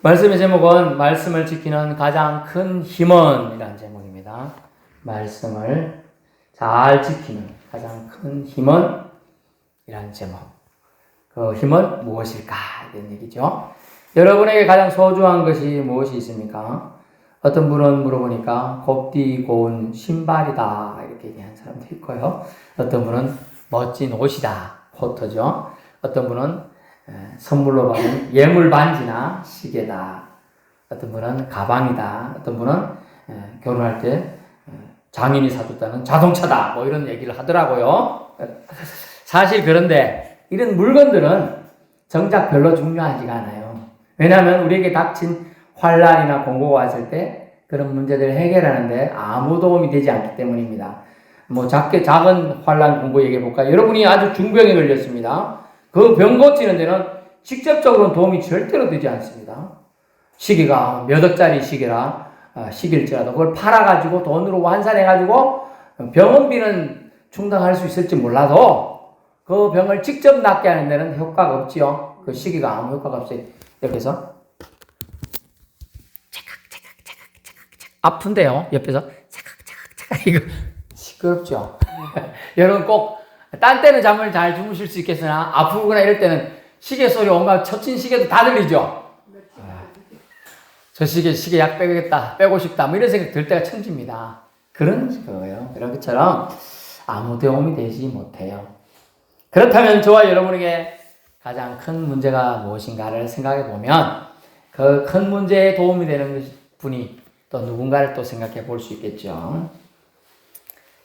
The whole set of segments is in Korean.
말씀의 제목은 말씀을 지키는 가장 큰 힘은 이라는 제목입니다. 말씀을 잘 지키는 가장 큰 힘은 이라는 제목. 그 힘은 무엇일까? 이런 얘기죠. 여러분에게 가장 소중한 것이 무엇이 있습니까? 어떤 분은 물어보니까 곱디 고운 신발이다 이렇게 얘기하는 사람도 있고요. 어떤 분은 멋진 옷이다, 코트죠. 어떤 분은 선물로 받은 예물 반지나 시계다. 어떤 분은 가방이다. 어떤 분은 결혼할 때 장인이 사줬다는 자동차다. 뭐 이런 얘기를 하더라고요. 사실 그런데 이런 물건들은 정작 별로 중요하지가 않아요. 왜냐하면 우리에게 닥친 환란이나 공고가 왔을 때 그런 문제들을 해결하는데 아무 도움이 되지 않기 때문입니다. 뭐 작은 환란 공고 얘기해 볼까요? 여러분이 아주 중병에 걸렸습니다. 그 병 고치는 데는 직접적으로는 도움이 절대로 되지 않습니다. 시계가 몇 억짜리 시계일지라도 그걸 팔아가지고 돈으로 환산해가지고 병원비는 충당할 수 있을지 몰라도 그 병을 직접 낫게 하는 데는 효과가 없지요. 그 시계가 아무 효과가 없어요. 옆에서 아픈데요. 옆에서 이거 시끄럽죠. 여러분 꼭 딴 때는 잠을 잘 주무실 수 있겠으나 아프거나 이럴 때는 시계 소리 온갖 처친 시계도 다 들리죠. 저 시계 약 빼겠다, 빼고 싶다, 뭐 이런 생각 들 때가 천지입니다. 그런 거예요. 그런 것처럼 아무 도움이 되지 못해요. 그렇다면 저와 여러분에게 가장 큰 문제가 무엇인가를 생각해 보면 그 큰 문제에 도움이 되는 분이 또 누군가를 또 생각해 볼 수 있겠죠.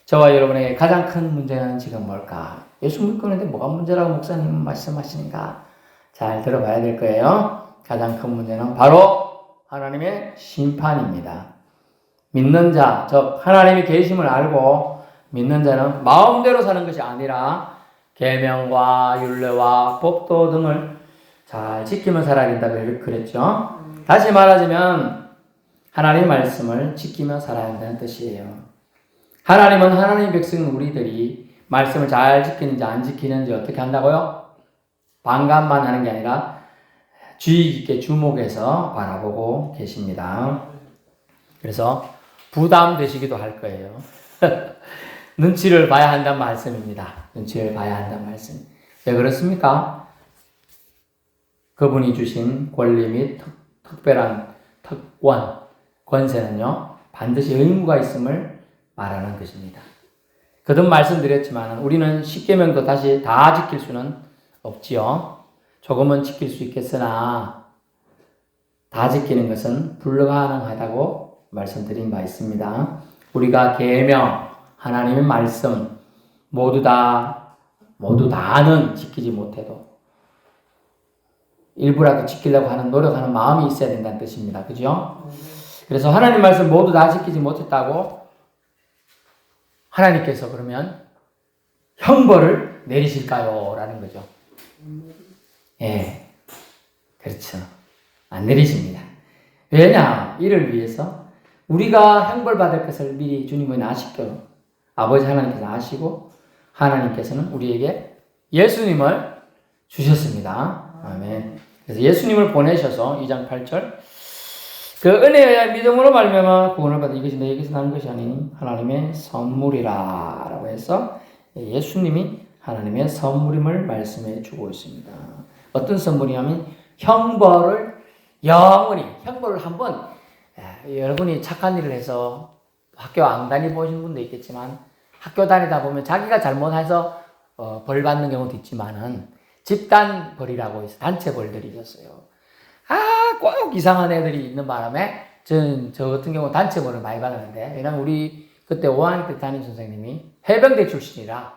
저와 여러분에게 가장 큰 문제는 지금 뭘까? 예수 믿고 있는데 뭐가 문제라고 목사님은 말씀하시는가? 잘 들어봐야 될 거예요. 가장 큰 문제는 바로 하나님의 심판입니다. 믿는 자, 즉 하나님이 계심을 알고 믿는 자는 마음대로 사는 것이 아니라 계명과 율례와 법도 등을 잘 지키며 살아야 된다고 그랬죠. 다시 말하자면 하나님의 말씀을 지키며 살아야 한다는 뜻이에요. 하나님은 하나님의 백성 우리들이 말씀을 잘 지키는지 안 지키는지 어떻게 한다고요? 반감만 하는 게 아니라 주의 깊게 주목해서 바라보고 계십니다. 그래서 부담되시기도 할 거예요. 눈치를 봐야 한다는 말씀입니다. 눈치를 봐야 한다는 말씀. 왜 그렇습니까? 그분이 주신 권리 및 특별한 특권, 권세는요, 반드시 의무가 있음을 말하는 것입니다. 거듭 말씀드렸지만 우리는 십계명도 다시 다 지킬 수는 없지요. 조금은 지킬 수 있겠으나 다 지키는 것은 불가능하다고 말씀드린 바 있습니다. 우리가 계명, 하나님의 말씀 모두 다는 지키지 못해도 일부라도 지키려고 하는 노력하는 마음이 있어야 된다는 뜻입니다. 그죠? 그래서 하나님 말씀 모두 다 지키지 못했다고 하나님께서 그러면 형벌을 내리실까요? 라는 거죠. 예. 그렇죠. 안 내리십니다. 왜냐? 이를 위해서 우리가 형벌받을 것을 미리 주님은 아시고 아버지 하나님께서 아시고 하나님께서는 우리에게 예수님을 주셨습니다. 아멘. 그래서 예수님을 보내셔서 2장 8절 그 은혜와 믿음으로 말미암아 구원을 받아 이것이 너에게서 난 것이 아니니 하나님의 선물이라 라고 해서 예수님이 하나님의 선물임을 말씀해 주고 있습니다. 어떤 선물이냐면 형벌을 한번 여러분이 착한 일을 해서 학교 안 다니보신 분도 있겠지만 학교 다니다 보면 자기가 잘못해서 벌 받는 경우도 있지만은 집단 벌이라고 해서 단체 벌들이 있었어요. 꼭 이상한 애들이 있는 바람에 저 같은 경우 단체 벌을 많이 받았는데 왜냐면 우리 그때 5학년 때 담임 선생님이 해병대 출신이라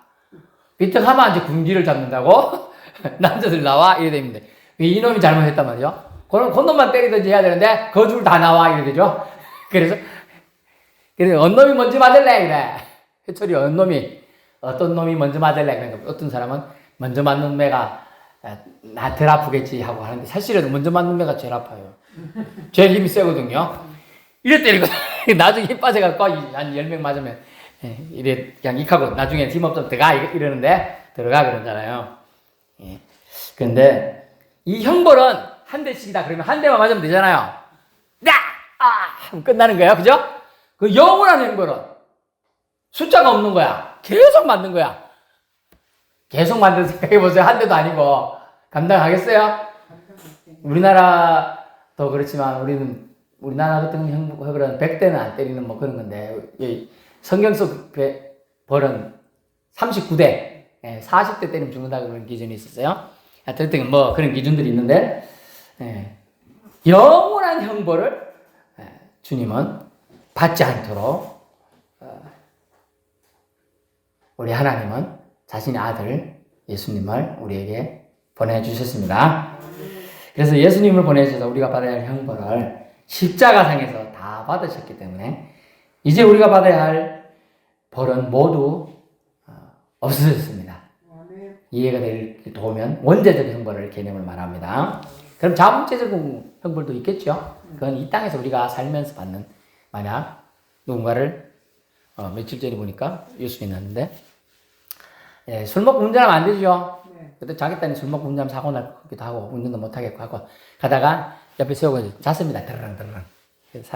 비특하면 이제 군기를 잡는다고 남자들 나와 이래 됩니다. 이놈이 잘못했단 말이죠. 그럼 그놈만 때리든지 해야 되는데 그 줄 다 나와 이래 되죠. 그래서 언놈이 먼저 맞을래 그래. 해철이 어떤 놈이 먼저 맞을래 그러니까 어떤 사람은 먼저 맞는 애가 나 덜 아프겠지 하고 하는데 사실은 먼저 맞는 애가 제일 아파요. 제일 힘이 세거든요. 이래 때리고 나중에 힘 빠져갖고 한 10명 맞으면 이래 그냥 익하고 나중에 힘 없으면 들어가 이러는데 들어가 그러잖아요. 그런데 이 형벌은 한 대씩이다. 그러면 한 대만 맞으면 되잖아요. 야! 하면 끝나는 거예요. 그죠? 그 영원한 행벌은 숫자가 없는 거야. 계속 만든 거야. 계속 만든 생각해보세요. 한 대도 아니고. 감당하겠어요? 우리나라도 그렇지만 우리나라 같은 형벌은 100대는 안 때리는 뭐 그런 건데, 성경 속 벌은 39대, 40대 때리면 죽는다 그런 기준이 있었어요. 하여튼 뭐 그런 기준들이 있는데, 영원한 형벌을 주님은 받지 않도록 우리 하나님은 자신의 아들 예수님을 우리에게 보내주셨습니다. 그래서 예수님을 보내주셔서 우리가 받아야 할 형벌을 십자가상에서 다 받으셨기 때문에 이제 우리가 받아야 할 벌은 모두 없어졌습니다. 이해가 될 도우면 원죄적 형벌을 개념을 말합니다. 그럼 자범죄적 형벌도 있겠죠. 그건 이 땅에서 우리가 살면서 받는, 만약 누군가를 며칠 전에 보니까 뉴스에 났는데, 술 먹고 운전하면 안 되죠. 그때 자기 딴에 술 먹고 운전하면 사고 날 것기도 하고 운전도 못하겠고 하고 가다가 옆에 세우고 잤습니다. 드르렁드르렁. 그래서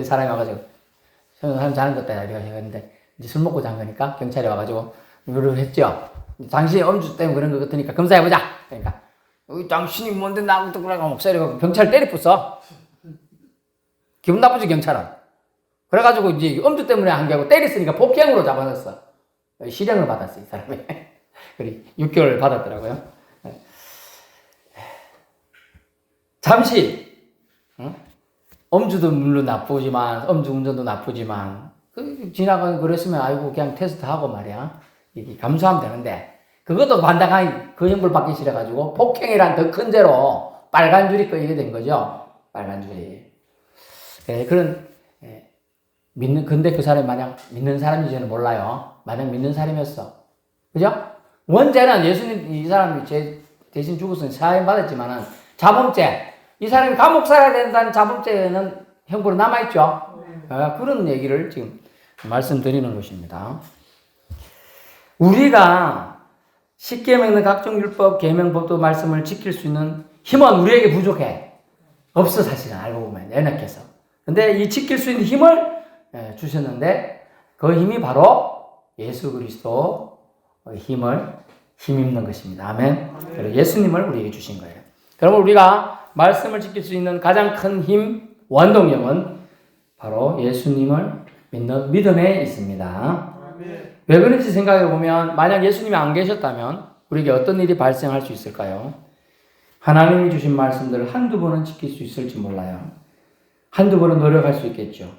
사람이 와가지고 사람 자는 것다 이렇게 했는데 이제 술 먹고 잔 거니까 경찰이 와가지고 이거를 했죠. 당신이 음주 때문에 그런 것 같으니까 검사해보자. 그러니까 당신이 뭔데 나부터 그러고 목소리가 경찰 때리 부숴. 기분 나쁘지 경찰은. 그래가지고 이제 음주 때문에 한 게 아니고 때렸으니까 폭행으로 잡아놨어. 실형을 받았어 이 사람이. 그래 6개월 받았더라고요. 잠시 음주도 물론 나쁘지만 음주 운전도 나쁘지만 지나가고 그랬으면 아이고 그냥 테스트하고 말이야 이게 감수하면 되는데 그것도 반당한 그 형벌 받기 싫어가지고 폭행이란 더 큰 죄로 빨간 줄이 꺼이게 된 거죠. 빨간 줄이. 그런 근데 그 사람이 만약 믿는 사람인지는 몰라요. 만약 믿는 사람이었어. 그죠? 원죄는 예수님 이 사람이 대신 죽었으니 사형 받았지만은 자범죄 이 사람이 감옥 살아야 된다는 자범죄는 형벌이 남아있죠. 그런 얘기를 지금 말씀드리는 것입니다. 우리가 십계명의 각종 율법, 계명법도 말씀을 지킬 수 있는 힘은 우리에게 부족해. 없어 사실은 알고 보면 연약해서. 근데 이 지킬 수 있는 힘을 주셨는데 그 힘이 바로 예수 그리스도 힘입는 것입니다. 아멘. 예수님을 우리에게 주신 거예요. 그러면 우리가 말씀을 지킬 수 있는 가장 큰 힘, 원동력은 바로 예수님을 믿는 믿음에 있습니다. 아멘. 왜 그런지 생각해 보면 만약 예수님이 안 계셨다면 우리에게 어떤 일이 발생할 수 있을까요? 하나님이 주신 말씀들을 한두 번은 지킬 수 있을지 몰라요. 한두 번은 노력할 수 있겠죠.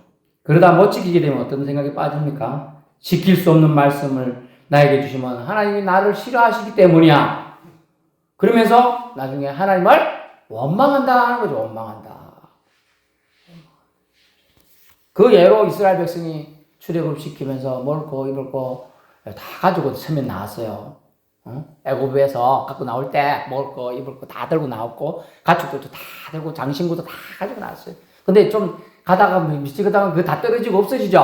그러다 못 지키게 되면 어떤 생각이 빠집니까? 지킬 수 없는 말씀을 나에게 주시면 하나님이 나를 싫어하시기 때문이야. 그러면서 나중에 하나님을 원망한다 하는 거죠. 원망한다. 그 예로 이스라엘 백성이 출애굽 시키면서 먹을 거 입을 거 다 가지고 서면 나왔어요. 애굽에서 갖고 나올 때 먹을 거 입을 거 다 들고 나왔고 가축들도 다 들고 장신구도 다 가지고 나왔어요. 근데 좀 가다가 미치겠다가 그거 다 떨어지고 없어지죠.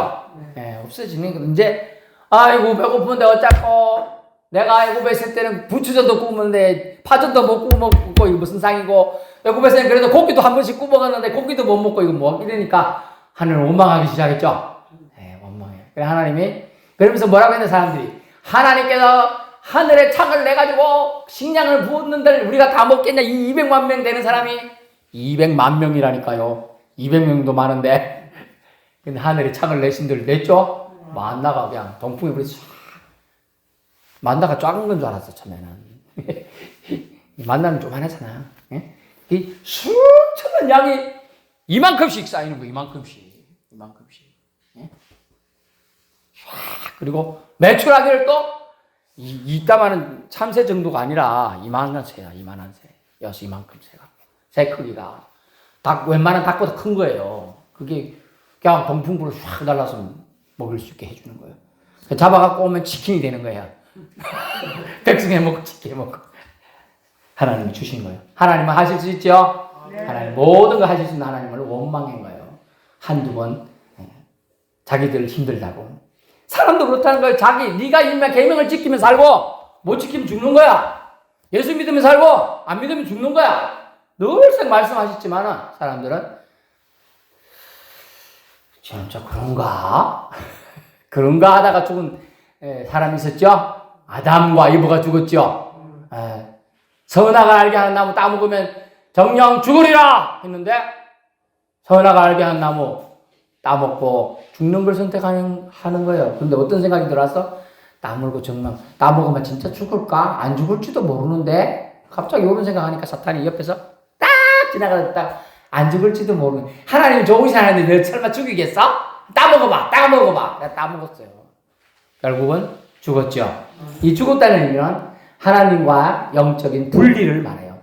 없어지는 거 이제 아이고 배고픈데 어쩌고 내가 애굽에 있을 때는 부추전도 구우는데 파전도 못 구워 먹고 이거 무슨 상이고 애굽에서는 그래도 고기도 한 번씩 구워 먹었는데 고기도 못 먹고 이거 뭐 이러니까 하늘을 원망하기 시작했죠. 원망해요. 그래 하나님이 그러면서 뭐라고 했는 사람들이 하나님께서 하늘에 창을 내가지고 식량을 부었는데 우리가 다 먹겠냐 이 200만 명 되는 사람이 200만 명이라니까요. 200명도 많은데 근데 하늘에 창을 내신들 냈죠. 만나가 그냥 동풍이 불이 쫙 만나가 작은 건 줄 알았어 처음에는. 만나는 조만하잖아. 이 수천만 양이 이만큼씩 쌓이는 거 이만큼씩. 그리고 매출하기를 또 이따만은 참새 정도가 아니라 이만한 새야. 여수 이만큼 새가. 새 크기가 웬만한 닭보다 큰 거예요. 그게 그냥 동풍불로 쫙 날라서 먹을 수 있게 해주는 거예요. 잡아갖고 오면 치킨이 되는 거예요. 백숙 해먹고 치킨 해먹고. 하나님이 주신 거예요. 하나님은 하실 수 있죠? 네. 하나님 모든 거 하실 수 있는 하나님을 원망한 거예요. 한두 번 자기들 힘들다고. 사람도 그렇다는 거예요. 네가 이만 계명을 지키면 살고 못 지키면 죽는 거야. 예수 믿으면 살고 안 믿으면 죽는 거야. 늘상 말씀하셨지만은 사람들은 진짜 그런가? 그런가 하다가 죽은 사람이 있었죠? 아담과 이브가 죽었죠? 선악을 알게 하는 나무 따먹으면 정령 죽으리라! 했는데 선악을 알게 하는 나무 따먹고 죽는 걸 선택하는 거예요. 근데 어떤 생각이 들어왔어? 따먹고 정령 따먹으면 진짜 죽을까? 안 죽을지도 모르는데 갑자기 이런 생각하니까 사탄이 옆에서 딱 지나가다 안 죽을지도 모르는 하나님 좋으신 하나님 너 설마 죽이겠어? 따먹어봐 내가 따먹었어요. 결국은 죽었죠. 이 죽었다는 의미는 하나님과 영적인 분리를 말해요.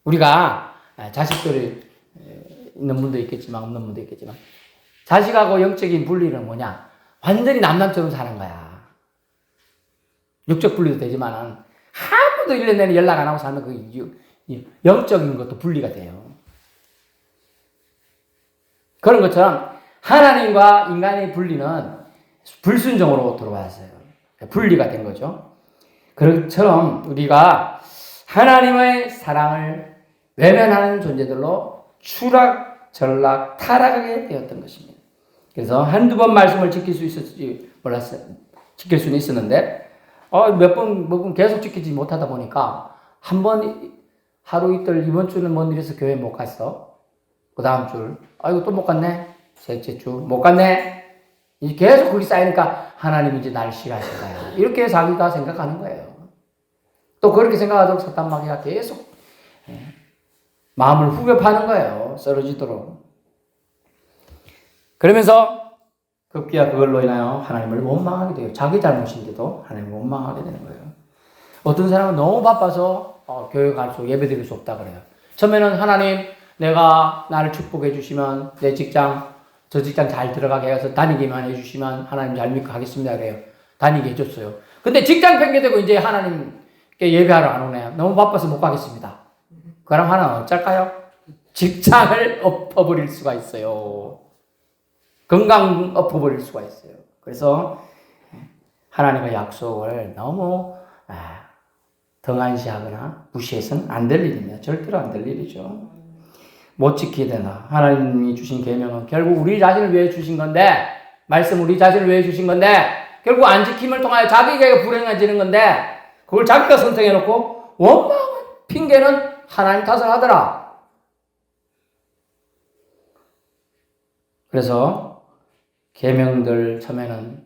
우리가 자식들이 있는 분도 있겠지만 없는 분도 있겠지만 자식하고 영적인 분리는 뭐냐? 완전히 남남처럼 사는 거야. 육적 분리도 되지만 한 번도 1년 내내 연락 안 하고 사는 그 영적인 것도 분리가 돼요. 그런 것처럼 하나님과 인간의 분리는 불순종으로 들어왔어요. 분리가 된 거죠. 그처럼 우리가 하나님의 사랑을 외면하는 존재들로 추락, 전락, 타락하게 되었던 것입니다. 그래서 한두 번 말씀을 지킬 수 있을지 몰랐어요. 지킬 수는 있었는데 몇 번 계속 지키지 못하다 보니까 한 번 하루 이틀 이번 주는 뭔 일에서 교회 못 갔어. 그 다음 주 아이고 또 못 갔네. 셋째 주 못 갔네. 이제 계속 그렇게 쌓이니까 하나님이 이제 날 싫어하실 거야. 이렇게 자기가 생각하는 거예요. 또 그렇게 생각하도록 사탄 마귀가 계속 마음을 후벼 파는 거예요. 쓰러지도록. 그러면서 급기야 그걸로 인하여 하나님을 원망하게 돼요. 자기 잘못인데도 하나님을 원망하게 되는 거예요. 어떤 사람은 너무 바빠서 교회 갈 수, 예배 드릴 수 없다 그래요. 처음에는 하나님 내가 나를 축복해 주시면 내 직장, 저 직장 잘 들어가게 해서 다니기만 해 주시면 하나님 잘 믿고 가겠습니다 그래요. 다니게 해줬어요. 근데 직장 핑계대고 이제 하나님께 예배하러 안 오네요. 너무 바빠서 못 가겠습니다. 그럼 하나는 어쩔까요? 직장을 엎어버릴 수가 있어요. 건강 엎어버릴 수가 있어요. 그래서 하나님의 약속을 너무 등한시하거나 무시해서는 안 될 일입니다. 절대로 안 될 일이죠. 못 지키게 되나. 하나님이 주신 계명은 결국 우리 자신을 위해 주신 건데, 말씀 우리 자신을 위해 주신 건데, 결국 안 지킴을 통하여 자기에게 불행해지는 건데, 그걸 자기가 선택해놓고 원망, 핑계는 하나님 탓을 하더라. 그래서 계명들 처음에는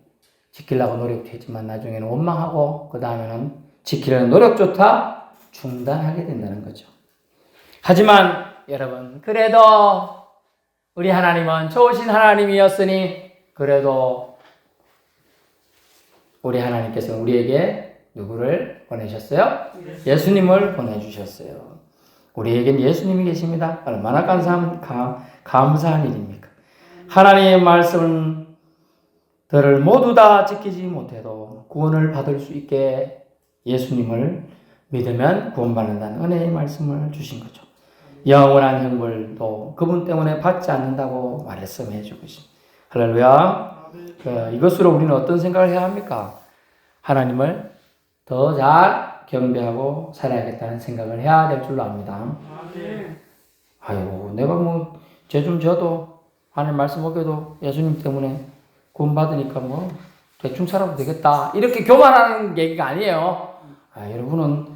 지키려고 노력했지만 나중에는 원망하고 그 다음에는 지키려는 노력조차 중단하게 된다는 거죠. 하지만 여러분 그래도 우리 하나님은 좋으신 하나님이었으니 그래도 우리 하나님께서는 우리에게 누구를 보내셨어요? 예수님을 보내주셨어요. 우리에겐 예수님이 계십니다. 얼마나 감사한 일입니까? 하나님의 말씀들을 모두 다 지키지 못해도 구원을 받을 수 있게 예수님을 믿으면 구원받는다는 은혜의 말씀을 주신 거죠. 영원한 형벌도 그분 때문에 받지 않는다고 말씀해 주고 있습니다. 할렐루야. 이것으로 우리는 어떤 생각을 해야 합니까? 하나님을 더 잘 경배하고 살아야겠다는 생각을 해야 될 줄로 압니다. 아이고 내가 뭐 죄 좀 져도 하나님 말씀 어겨도 예수님 때문에 구원받으니까 뭐 대충 살아도 되겠다 이렇게 교만하는 얘기가 아니에요. 여러분은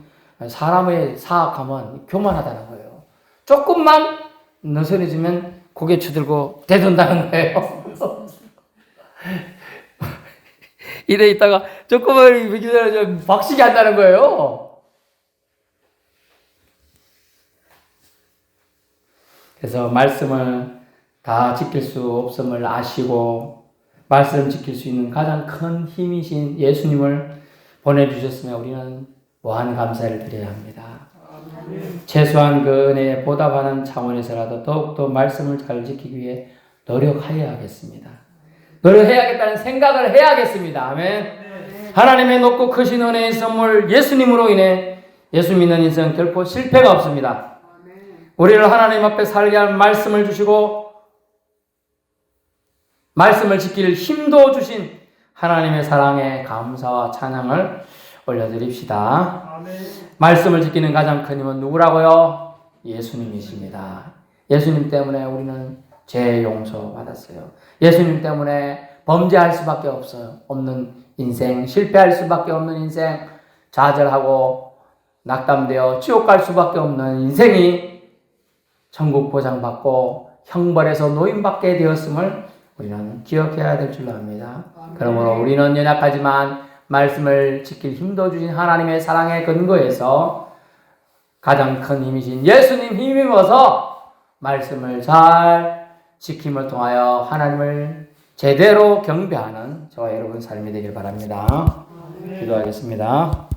사람의 사악함은 교만하다는 거예요. 조금만 느슨해지면 고개 쳐들고 대든다는 거예요. 이래 있다가 조금만 기다려 박치기 한다는 거예요. 그래서 말씀을 다 지킬 수 없음을 아시고 말씀 지킬 수 있는 가장 큰 힘이신 예수님을 보내주셨으면 우리는 무한 감사를 드려야 합니다. 최소한 그 은혜에 보답하는 차원에서라도 더욱더 말씀을 잘 지키기 위해 노력하여야겠습니다. 노력해야겠다는 생각을 해야겠습니다. 아멘. 하나님의 높고 크신 은혜의 선물 예수님으로 인해 예수 믿는 인생 결코 실패가 없습니다. 우리를 하나님 앞에 살게 할 말씀을 주시고 말씀을 지킬 힘도 주신 하나님의 사랑에 감사와 찬양을 올려드립시다. 말씀을 지키는 가장 큰 힘은 누구라고요? 예수님이십니다. 예수님 때문에 우리는 죄 용서 받았어요. 예수님 때문에 범죄할 수밖에 없는 인생, 실패할 수밖에 없는 인생, 좌절하고 낙담되어 지옥 갈 수밖에 없는 인생이 천국 보장받고 형벌에서 노임받게 되었음을 우리는 기억해야 될 줄로 압니다. 그러므로 우리는 연약하지만 말씀을 지킬 힘도 주신 하나님의 사랑의 근거에서 가장 큰 힘이신 예수님 힘입어서 말씀을 잘 지킴을 통하여 하나님을 제대로 경배하는 저와 여러분 삶이 되길 바랍니다. 기도하겠습니다.